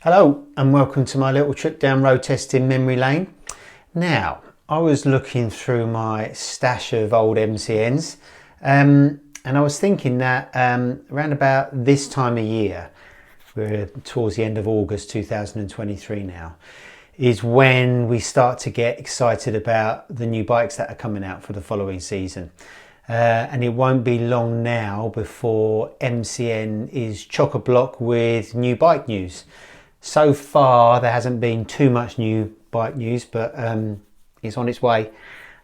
Hello and welcome to my little trip down road testing memory lane. Now, I was looking through my stash of old MCNs and I was thinking that around about this time of year, we're towards the end of August 2023 now, is when we start to get excited about the new bikes that are coming out for the following season. And it won't be long now before MCN is chock-a-block with new bike news. So far there hasn't been too much new bike news, but it's on its way.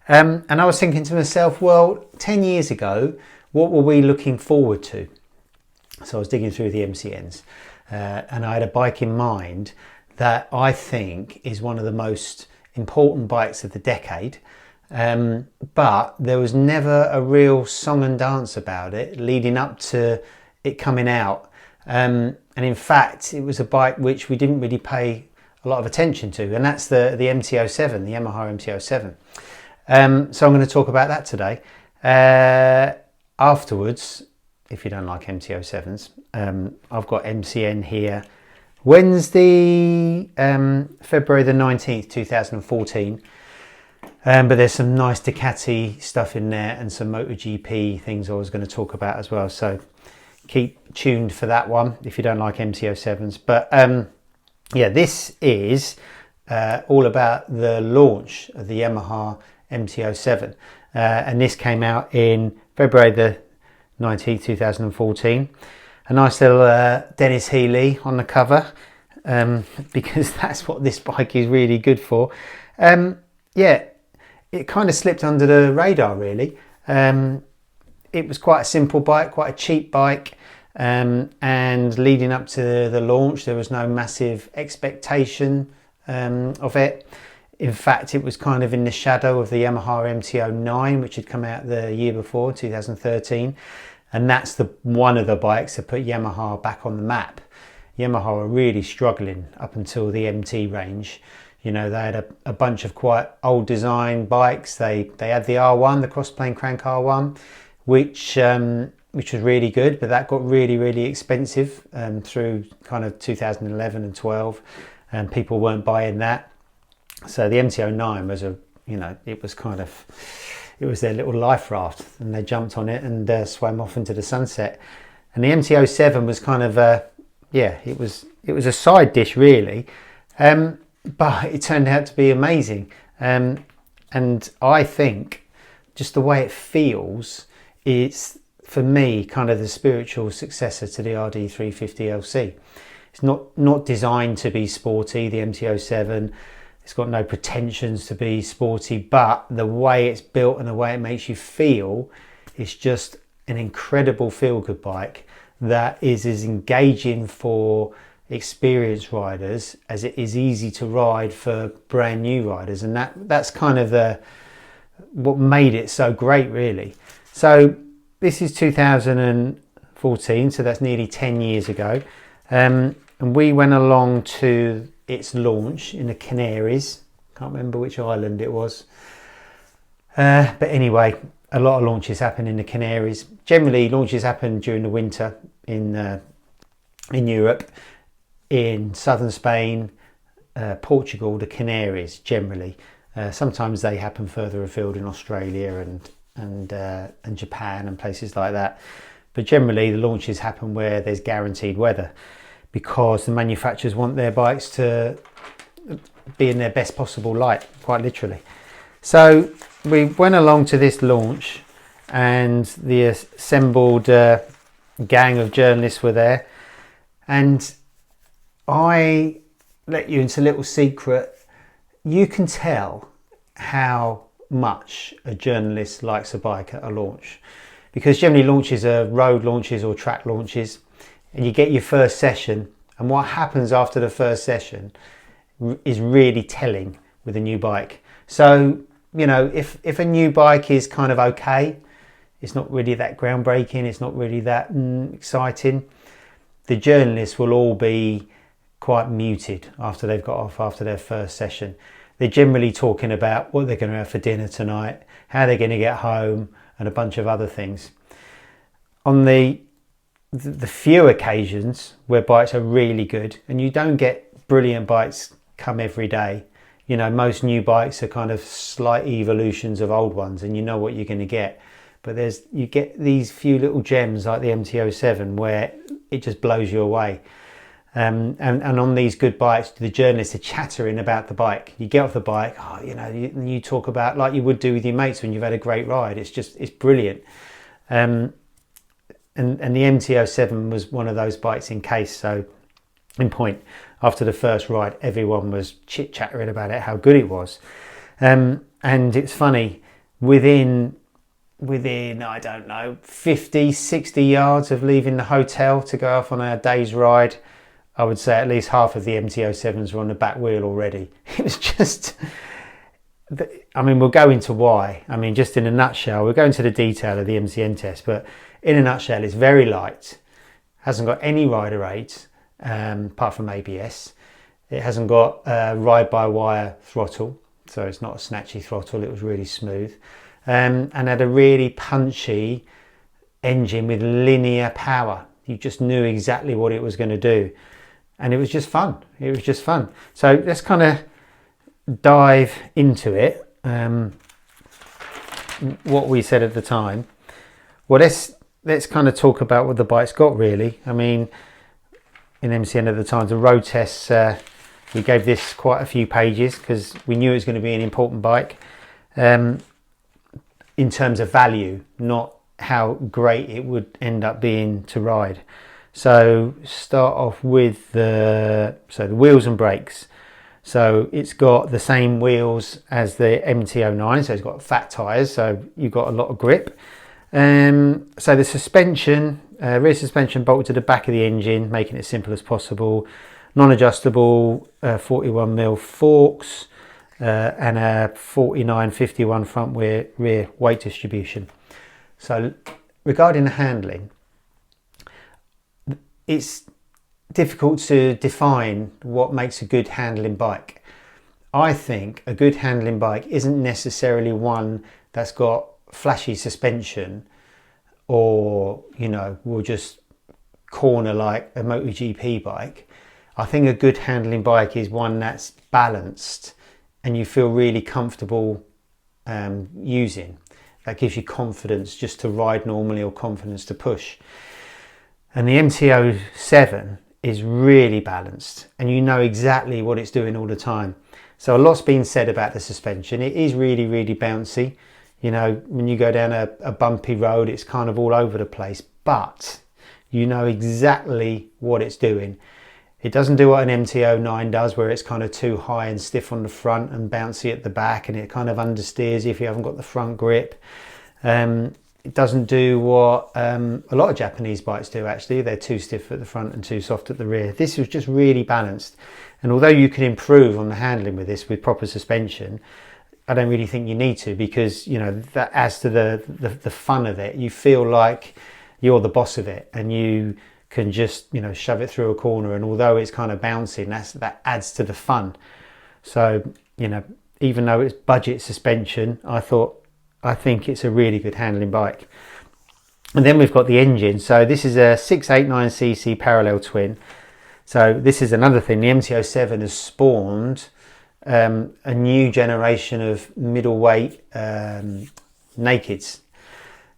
And I was thinking to myself, well, 10 years ago, what were we looking forward to? So I was digging through the MCNs and I had a bike in mind that I think is one of the most important bikes of the decade. But there was never a real song and dance about it leading up to it coming out. And in fact, it was a bike which we didn't really pay a lot of attention to, and that's the MT-07, the Yamaha MT-07. So I'm going to talk about that today. Afterwards, if you don't like MT-07s, I've got MCN here. Wednesday, February the 19th, 2014. But there's some nice Ducati stuff in there and some MotoGP things I was going to talk about as well. So keep tuned for that one if you don't like MT-07s. But yeah, this is all about the launch of the Yamaha MT-07. And this came out in February the 19th, 2014. A nice little Dennis Healy on the cover, because that's what this bike is really good for. Yeah, it kind of slipped under the radar really. It was quite a simple bike, quite a cheap bike, and leading up to the launch there was no massive expectation of it. In fact, it was kind of in the shadow of the Yamaha MT-09, which had come out the year before, 2013, and that's one of the bikes that put Yamaha back on the map. Yamaha were really struggling up until the MT range. You know, they had a bunch of quite old design bikes. They had the R1, the cross-plane crank R1, which was really good, but that got really expensive through kind of 2011 and 12, and people weren't buying that. So the MT-09 was it was their little life raft, and they jumped on it and swam off into the sunset. And the MT-07 was kind of it was a side dish really, but it turned out to be amazing. And I think just the way it feels, it's for me kind of the spiritual successor to the RD350LC. It's not designed to be sporty, the MT-07. It's got no pretensions to be sporty, but the way it's built and the way it makes you feel, it's just an incredible feel-good bike that is as engaging for experienced riders as it is easy to ride for brand new riders, and that's kind of what made it so great really. So this is 2014, so that's nearly 10 years ago, and we went along to its launch in the Canaries. Can't remember which island it was, but anyway, a lot of launches happen in the Canaries. Generally launches happen during the winter in Europe, in southern Spain, Portugal, the Canaries generally. Sometimes they happen further afield in Australia and Japan and places like that. But generally the launches happen where there's guaranteed weather, because the manufacturers want their bikes to be in their best possible light, quite literally. So we went along to this launch and the assembled gang of journalists were there, and I let you into a little secret. You can tell how much a journalist likes a bike at a launch, because generally launches are road launches or track launches, and you get your first session, and what happens after the first session is really telling with a new bike. So, you know, if a new bike is kind of okay, it's not really that groundbreaking, it's not really that exciting, the journalists will all be quite muted after they've got off after their first session. They're generally talking about what they're going to have for dinner tonight, how they're going to get home, and a bunch of other things. On the few occasions where bikes are really good, and you don't get brilliant bikes come every day. You know, most new bikes are kind of slight evolutions of old ones, and you know what you're going to get. But you get these few little gems like the MT-07 where it just blows you away. And on these good bikes, the journalists are chattering about the bike. You get off the bike, oh, you know, you talk about like you would do with your mates when you've had a great ride. It's brilliant. And the MT-07 was one of those bikes in case. So in point, after the first ride, everyone was chit-chattering about it, how good it was. And it's funny, within, I don't know, 50, 60 yards of leaving the hotel to go off on our day's ride, I would say at least half of the MT-07s were on the back wheel already. It was just, I mean, we'll go into why. I mean, just in a nutshell, we'll go into the detail of the MCN test, but in a nutshell, it's very light, hasn't got any rider aids, apart from ABS. It hasn't got ride-by-wire throttle, so it's not a snatchy throttle, it was really smooth. And had a really punchy engine with linear power. You just knew exactly what it was going to do. And it was just fun. It was just fun. So let's kind of dive into it. What we said at the time. Well, let's kind of talk about what the bike's got really. I mean, in MCN at the time, the road tests, we gave this quite a few pages because we knew it was going to be an important bike. In terms of value, not how great it would end up being to ride. So start off with the wheels and brakes. So it's got the same wheels as the MT-09, so it's got fat tyres, so you've got a lot of grip. So the suspension, rear suspension bolted to the back of the engine, making it as simple as possible. Non-adjustable 41mm forks and a 49-51 front rear weight distribution. So regarding the handling, it's difficult to define what makes a good handling bike. I think a good handling bike isn't necessarily one that's got flashy suspension or, you know, will just corner like a MotoGP bike. I think a good handling bike is one that's balanced and you feel really comfortable using. That gives you confidence just to ride normally or confidence to push. And the MT-07 is really balanced and you know exactly what it's doing all the time. So a lot's been said about the suspension. It is really, really bouncy. You know, when you go down a bumpy road, it's kind of all over the place, but you know exactly what it's doing. It doesn't do what an MT-09 does, where it's kind of too high and stiff on the front and bouncy at the back, and it kind of understeers if you haven't got the front grip. It doesn't do what a lot of Japanese bikes do actually. They're too stiff at the front and too soft at the rear. This was just really balanced. And although you can improve on the handling with this with proper suspension, I don't really think you need to, because, you know, that adds to the fun of it. You feel like you're the boss of it and you can just, you know, shove it through a corner. And although it's kind of bouncing, that adds to the fun. So, you know, even though it's budget suspension, I think it's a really good handling bike. And then we've got the engine. So this is a 689cc parallel twin. So this is another thing. The MT-07 has spawned a new generation of middleweight nakeds.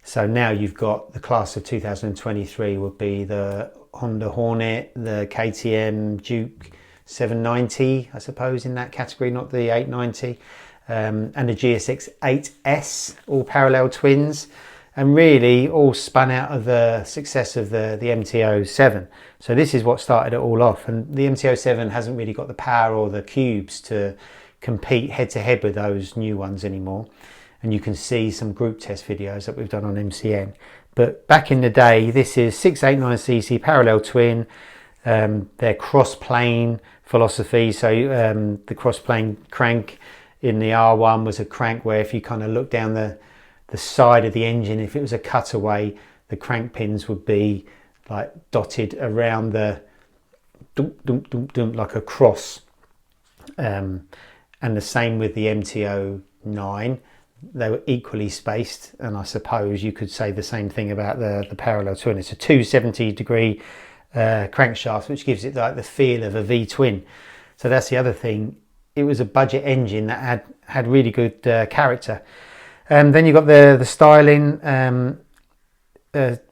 So now you've got the class of 2023 would be the Honda Hornet, the KTM Duke 790, I suppose, in that category, not the 890. And the GSX 8S, all parallel twins, and really all spun out of the success of the MT-07. So this is what started it all off, and the MT-07 hasn't really got the power or the cubes to compete head to head with those new ones anymore. And you can see some group test videos that we've done on MCN. But back in the day, this is 689cc parallel twin. They're cross-plane philosophy, so the cross-plane crank in the R1 was a crank where if you kind of look down the side of the engine, if it was a cutaway, the crank pins would be like dotted around the like a cross. And the same with the MT-09. They were equally spaced, and I suppose you could say the same thing about the parallel twin. It's a 270 degree crankshaft, which gives it like the feel of a V-twin. So that's the other thing. It was a budget engine that had really good character. Then you've got the styling,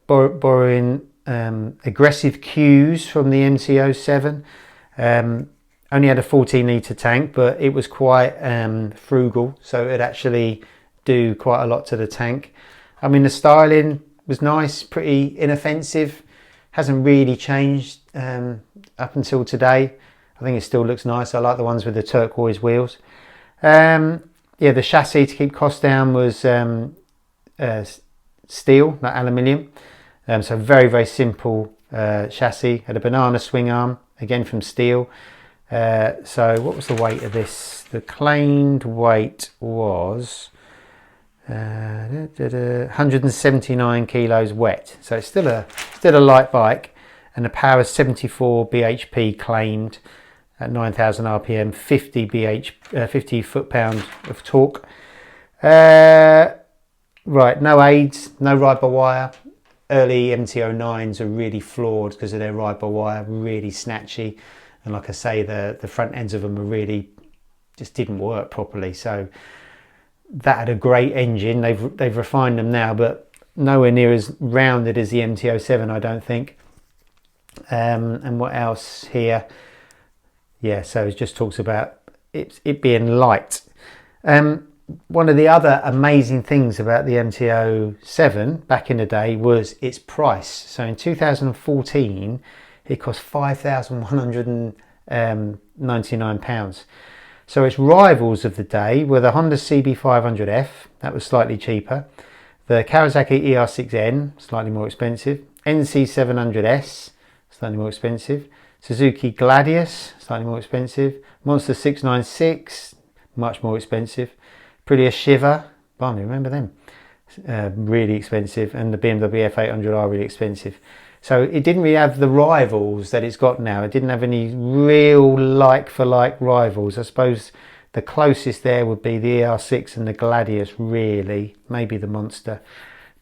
borrowing aggressive cues from the MT-07. Only had a 14 litre tank, but it was quite frugal, so it actually do quite a lot to the tank. I mean, the styling was nice, pretty inoffensive, hasn't really changed up until today. I think it still looks nice. I like the ones with the turquoise wheels. Yeah, the chassis, to keep costs down, was steel, not aluminium. So very, very simple chassis. Had a banana swing arm, again from steel. So what was the weight of this? The claimed weight was 179 kilos wet. So it's still a light bike, and the power is 74 bhp claimed at 9,000 rpm, 50 foot-pound of torque. Right, no aids, no ride-by-wire. Early MT-09s are really flawed because of their ride-by-wire, really snatchy. And like I say, the front ends of them are really, just didn't work properly. So that had a great engine. They've refined them now, but nowhere near as rounded as the MT-07, I don't think. And what else here? Yeah, so it just talks about it being light. One of the other amazing things about the MT-07 back in the day was its price. So in 2014, it cost £5,199. So its rivals of the day were the Honda CB500F, that was slightly cheaper, the Kawasaki ER6N, slightly more expensive, NC700S, slightly more expensive, Suzuki Gladius, slightly more expensive, Monster 696, much more expensive, Aprilia Shiva, blimey, remember them, really expensive, and the BMW F800R, really expensive. So it didn't really have the rivals that it's got now. It didn't have any real like-for-like rivals. I suppose the closest there would be the ER6 and the Gladius, really. Maybe the Monster,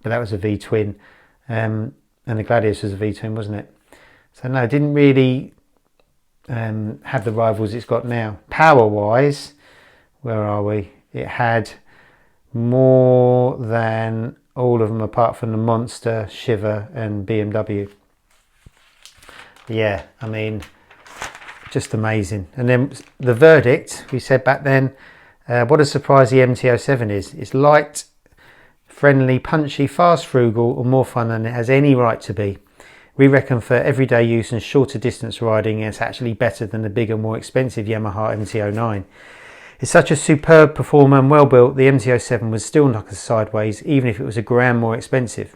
but that was a V-twin. And the Gladius was a V-twin, wasn't it? So no, it didn't really have the rivals it's got now. Power-wise, where are we? It had more than all of them apart from the Monster, Shiva and BMW. Yeah, I mean, just amazing. And then the verdict, we said back then, what a surprise the MT-07 is. It's light, friendly, punchy, fast, frugal, and more fun than it has any right to be. We reckon for everyday use and shorter distance riding, it's actually better than the bigger, more expensive Yamaha MT-09. It's such a superb performer and well built, the MT-07 would still knock us sideways even if it was £1,000 more expensive.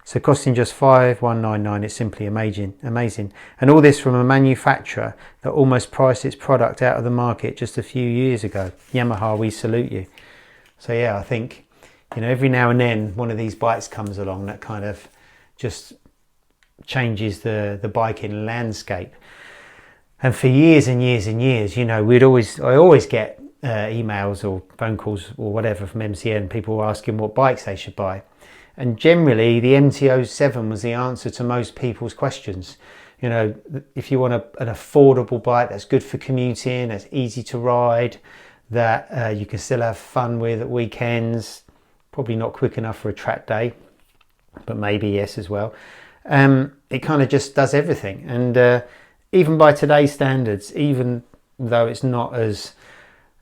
So costing just $5,199, it's simply amazing. And all this from a manufacturer that almost priced its product out of the market just a few years ago. Yamaha, we salute you. So yeah, I think, you know, every now and then one of these bikes comes along that kind of just changes the biking landscape. And for years and years and years, you know, I always get emails or phone calls or whatever from MCN, people asking what bikes they should buy. And generally the MT-07 was the answer to most people's questions. You know, if you want an affordable bike that's good for commuting, that's easy to ride, that you can still have fun with at weekends, probably not quick enough for a track day, but maybe yes as well. It kind of just does everything. And even by today's standards, even though it's not as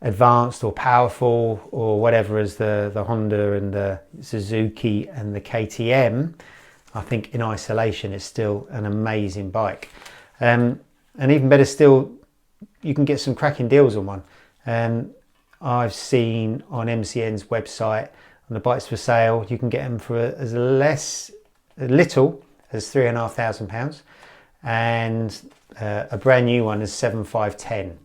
advanced or powerful or whatever as the Honda and the Suzuki and the KTM, I think in isolation it's still an amazing bike. And even better still, you can get some cracking deals on one. I've seen on MCN's website, on the bikes for sale, you can get them for as little as £3,500, and a brand new one is 7,510,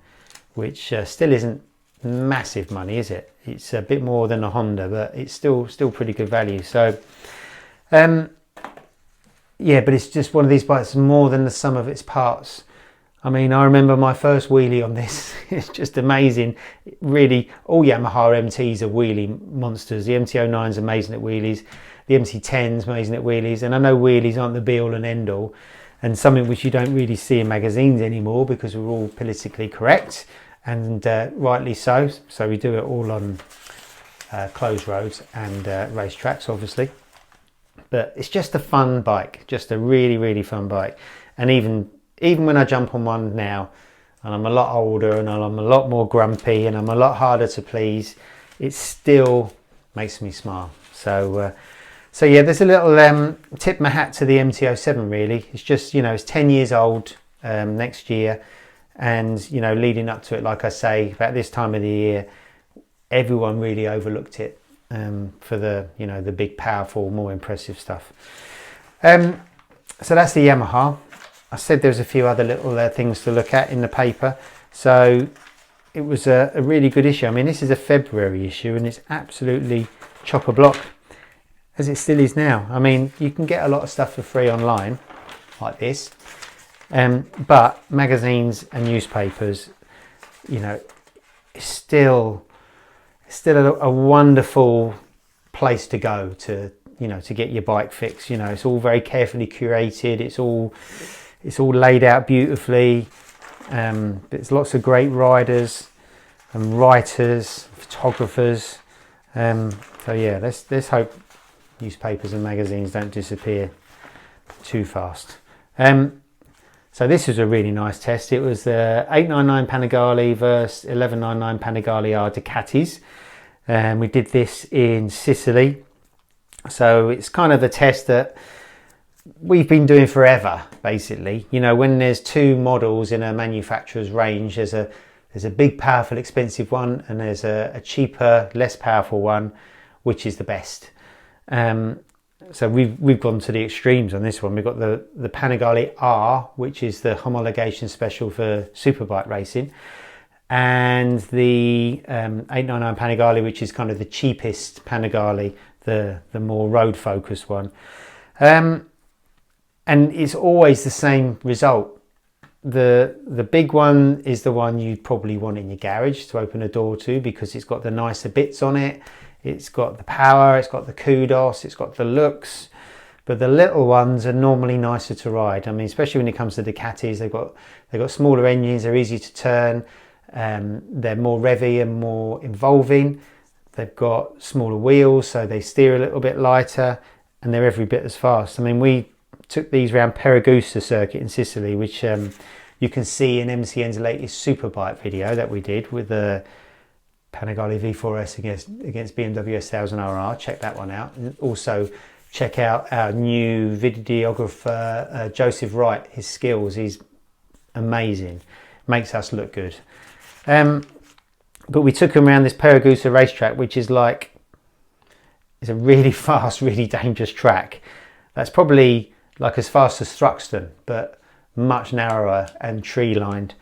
which still isn't massive money, is it? It's a bit more than a Honda, but it's still pretty good value. So yeah, but it's just one of these bikes, more than the sum of its parts. I mean, I remember my first wheelie on this. It's just amazing. Really, all Yamaha MTs are wheelie monsters. The MT-09 is amazing at wheelies. The MT-10 is amazing at wheelies. And I know wheelies aren't the be all and end all. and something which you don't really see in magazines anymore because we're all politically correct, and rightly so. So we do it all on closed roads and race tracks, obviously. But it's just a fun bike, just a really, really fun bike. And even when I jump on one now, and I'm a lot older and I'm a lot more grumpy and I'm a lot harder to please, it still makes me smile. So yeah, there's a little tip my hat to the MT-07 really. It's just, it's 10 years old next year, and leading up to it, like I say, about this time of the year, everyone really overlooked it for the the big, powerful, more impressive stuff. So that's the Yamaha. I said there's a few other little things to look at in the paper. So it was a really good issue. I mean, this is a February issue and it's absolutely chock-a-block, as it still is now. I mean, you can get a lot of stuff for free online like this, but magazines and newspapers, it's still a wonderful place to go to get your bike fixed. It's all very carefully curated. It's all laid out beautifully. There's lots of great riders and writers, photographers. So yeah, let's hope newspapers and magazines don't disappear too fast. So this was a really nice test. It was the 899 Panigale versus 1199 Panigale R Ducatis. We did this in Sicily. So it's kind of a test that we've been doing forever, basically. When there's two models in a manufacturer's range, there's a big, powerful, expensive one, and there's a cheaper, less powerful one, which is the best. So we've gone to the extremes on this one. We've got the Panigale R, which is the homologation special for superbike racing, and the 899 Panigale, which is kind of the cheapest Panigale, the more road focused one. And it's always the same result. The big one is the one you probably want in your garage to open a door to, because it's got the nicer bits on it. It's got the power, it's got the kudos, it's got the looks. But the little ones are normally nicer to ride. I mean, especially when it comes to Ducatis, they've got smaller engines, they're easy to turn, they're more revvy and more involving. They've got smaller wheels, so they steer a little bit lighter, and they're every bit as fast. I mean, we took these around Perugia circuit in Sicily, which you can see in MCN's latest superbike video that we did with the Panigale V4S against BMW S1000RR. Check that one out. And also check out our new videographer, Joseph Wright. His skills, he's amazing. Makes us look good. But we took him around this Perugia racetrack, which is it's a really fast, really dangerous track. That's probably like as fast as Thruxton, but much narrower and tree lined.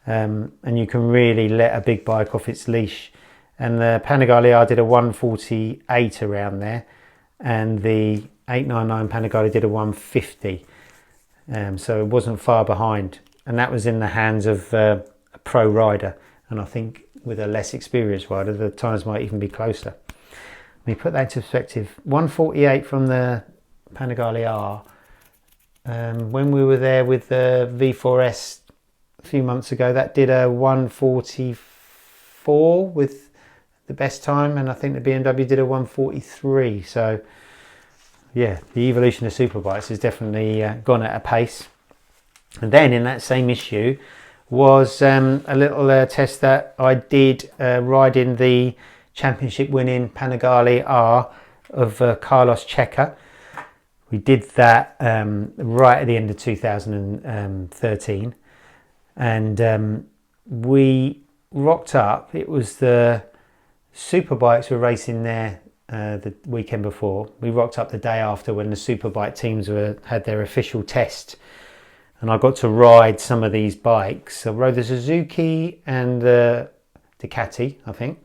And you can really let a big bike off its leash. And the Panigale R did a 148 around there, and the 899 Panigale did a 150. So it wasn't far behind, and that was in the hands of a pro rider. And I think with a less experienced rider, the times might even be closer. Let me put that into perspective. 148 from the Panigale R. When we were there with the V4S a few months ago, that did a 144 with the best time, and I think the BMW did a 143. So yeah, the evolution of superbikes has definitely gone at a pace. And then in that same issue was a little test that I did riding the championship winning Panigale R of Carlos Checa. We did that right at the end of 2013, and we rocked up. It was the superbikes were racing there the weekend before. We rocked up the day after when the superbike teams had their official test, and I got to ride some of these bikes. I rode the Suzuki and the Ducati, I think,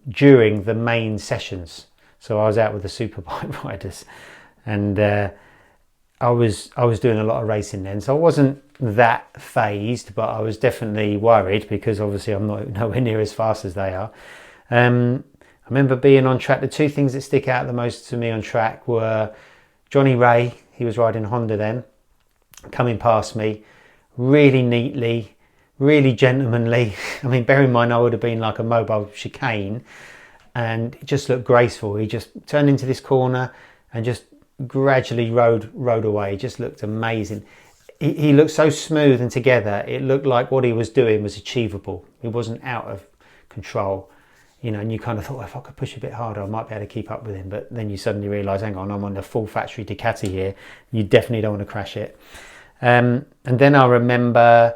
during the main sessions. So I was out with the superbike riders, and I was doing a lot of racing then, so I wasn't that phased, but I was definitely worried because obviously I'm nowhere near as fast as they are. I remember being on track. The two things that stick out the most to me on track were Johnny Ray. He was riding Honda then, coming past me really neatly, really gentlemanly. I mean, bear in mind I would have been like a mobile chicane, and it just looked graceful. He just turned into this corner and just gradually rode away. It just looked amazing. He looked so smooth and together. It looked like what he was doing was achievable. He wasn't out of control, you know, and you kind of thought, well, if I could push a bit harder, I might be able to keep up with him. But then you suddenly realise, hang on, I'm on the full factory Ducati here. You definitely don't want to crash it. And then I remember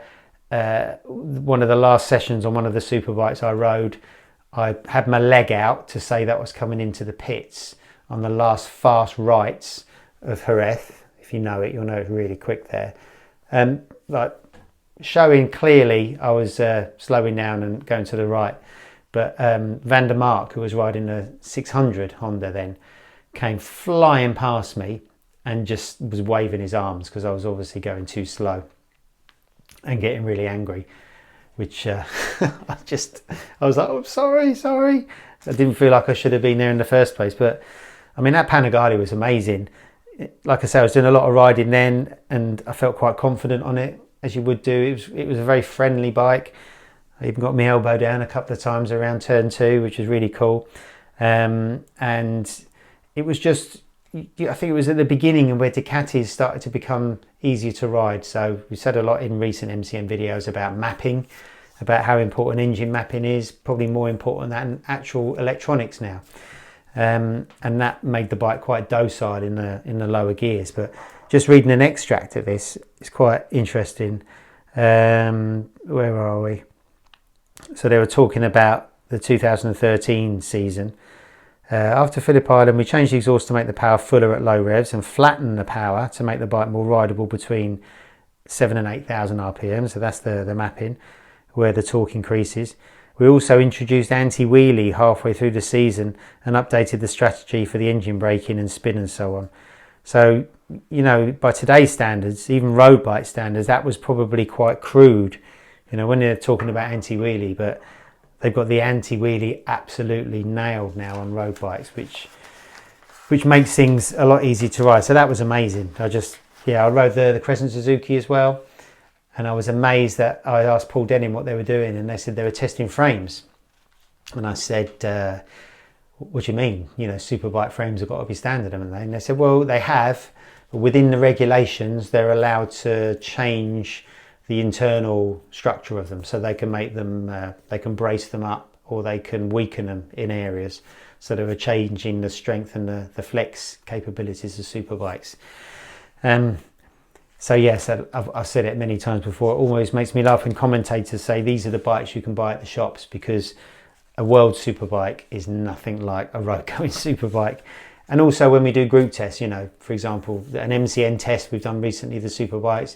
one of the last sessions on one of the superbikes I rode, I had my leg out to say that was coming into the pits on the last fast rights of Jerez. If you know it, you'll know it's really quick there. Like showing clearly I was slowing down and going to the right. But Van der Mark, who was riding a 600 Honda then, came flying past me and just was waving his arms because I was obviously going too slow and getting really angry, which I was like, oh, sorry. I didn't feel like I should have been there in the first place. But I mean, that Panigale was amazing. Like I said, I was doing a lot of riding then and I felt quite confident on it, as you would do. It was a very friendly bike. I even got my elbow down a couple of times around turn 2, which was really cool. And it was just, I think it was at the beginning where Ducatis started to become easier to ride. So we said a lot in recent MCM videos about mapping, about how important engine mapping is, probably more important than actual electronics now. And that made the bike quite docile in the lower gears. But just reading an extract of this is quite interesting. Where are we? So they were talking about the 2013 season. After Phillip Island, we changed the exhaust to make the power fuller at low revs and flatten the power to make the bike more rideable between 7,000 and 8,000 RPM. So that's the mapping where the torque increases. We also introduced anti-wheelie halfway through the season and updated the strategy for the engine braking and spin and so on. So, you know, by today's standards, even road bike standards, that was probably quite crude, you know, when they're talking about anti-wheelie, but they've got the anti-wheelie absolutely nailed now on road bikes, which makes things a lot easier to ride. So that was amazing. I rode the Crescent Suzuki as well. And I was amazed that I asked Paul Denning what they were doing, and they said they were testing frames. And I said, what do you mean? You know, superbike frames have got to be standard, haven't they? And they said, well, they have, but within the regulations, they're allowed to change the internal structure of them. So they can make them, they can brace them up or they can weaken them in areas. So they were changing the strength and the flex capabilities of superbikes. So yes, I've said it many times before, it always makes me laugh when commentators say these are the bikes you can buy at the shops, because a world superbike is nothing like a road going superbike. And also when we do group tests, you know, for example, an MCN test we've done recently, the superbikes,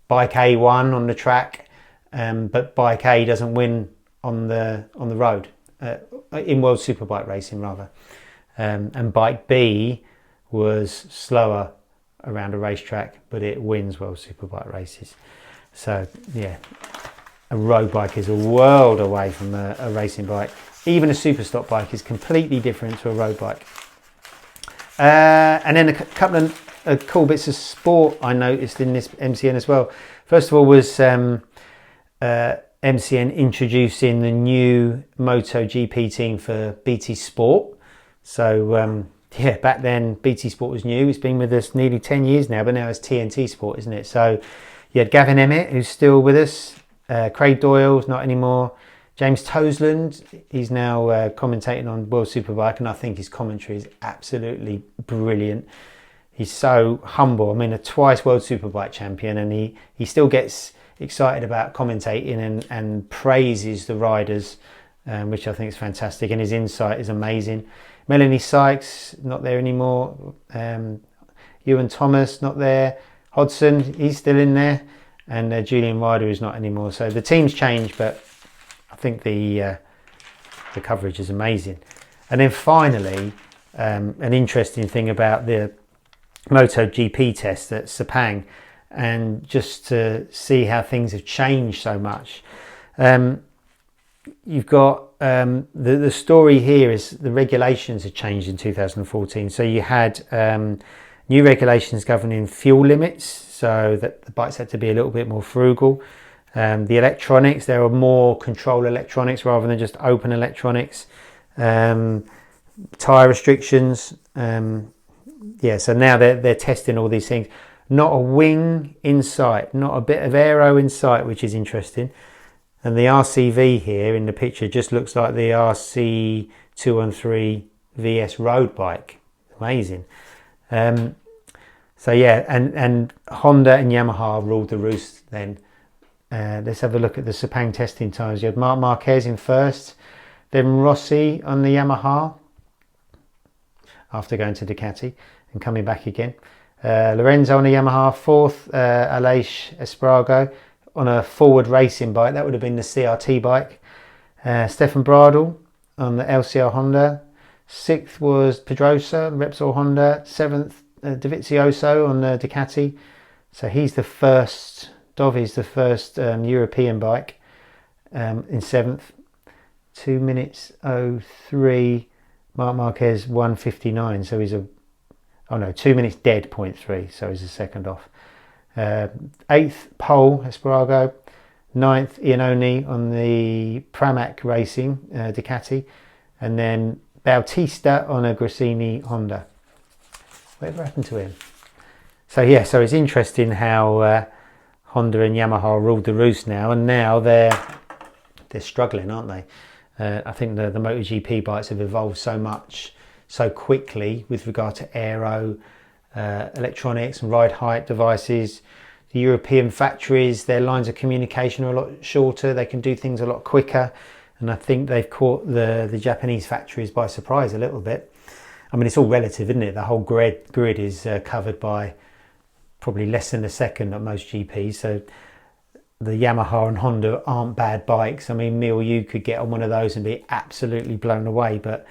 bike A won on the track, but bike A doesn't win on the road, in world superbike racing rather. And bike B was slower around a racetrack, but it wins world superbike races. So yeah, a road bike is a world away from a racing bike. Even a super stock bike is completely different to a road bike. And then a couple of cool bits of sport I noticed in this MCN as well. First of all was MCN introducing the new MotoGP team for BT Sport. So yeah, back then BT Sport was new. It's been with us nearly 10 years now, but now it's TNT Sport, isn't it? So you had Gavin Emmett, who's still with us. Craig Doyle's not anymore. James Toseland, he's now commentating on World Superbike, and I think his commentary is absolutely brilliant. He's so humble. I mean, a twice World Superbike champion, and he still gets excited about commentating and praises the riders, which I think is fantastic, and his insight is amazing. Melanie Sykes, not there anymore. Ewan Thomas, not there. Hodson, he's still in there. And Julian Ryder is not anymore. So the team's changed, but I think the coverage is amazing. And then finally, an interesting thing about the MotoGP test at Sepang, and just to see how things have changed so much. You've got the story here is the regulations have changed in 2014. So you had New regulations governing fuel limits, so that the bikes had to be a little bit more frugal. The electronics, there are more control electronics rather than just open electronics. Tyre restrictions. Yeah, so now they're testing all these things. Not a wing in sight, not a bit of aero in sight, which is interesting. And the RCV here in the picture just looks like the RC213 VS road bike. Amazing. So yeah, and Honda and Yamaha ruled the roost then. Let's have a look at the Sepang testing times. You had Marc Marquez in first, then Rossi on the Yamaha after going to Ducati and coming back again. Lorenzo on the Yamaha fourth, Aleix Espargaro on a forward racing bike, that would have been the CRT bike. Stefan Bradl on the LCR Honda. Sixth was Pedrosa, Repsol Honda. Seventh, Dovizioso on the Ducati. So he's the first, Dovi's the first European bike in seventh. 2 minutes 03. Marc Marquez 1:59. So he's 2 minutes dead, 0.3. So he's a second off. Eighth, Pole Espargaro. Ninth, Iannone on the Pramac Racing Ducati. And then Bautista on a Gresini Honda. Whatever happened to him? So yeah, so it's interesting how Honda and Yamaha ruled the roost now, and now they're struggling, aren't they? I think the MotoGP bikes have evolved so much, so quickly with regard to aero, electronics and ride height devices. The European factories, their lines of communication are a lot shorter, they can do things a lot quicker, and I think they've caught the Japanese factories by surprise a little bit. I mean, it's all relative, isn't it? The whole grid is covered by probably less than a second at most GPs, so the Yamaha and Honda aren't bad bikes. I mean, me or you could get on one of those and be absolutely blown away, but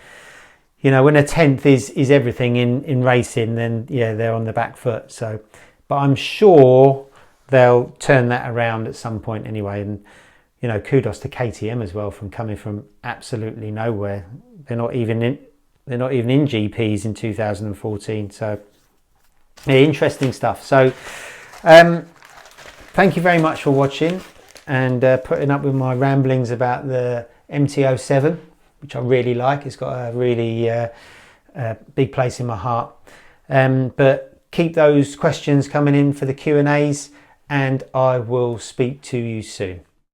you know, when a tenth is everything in racing, then yeah, they're on the back foot. So, but I'm sure they'll turn that around at some point anyway. And you know, kudos to KTM as well, from coming from absolutely nowhere. They're not even in GPs in 2014. So yeah, interesting stuff. So thank you very much for watching and putting up with my ramblings about the MT-07, which I really like. It's got a really big place in my heart. But keep those questions coming in for the Q&As, and I will speak to you soon.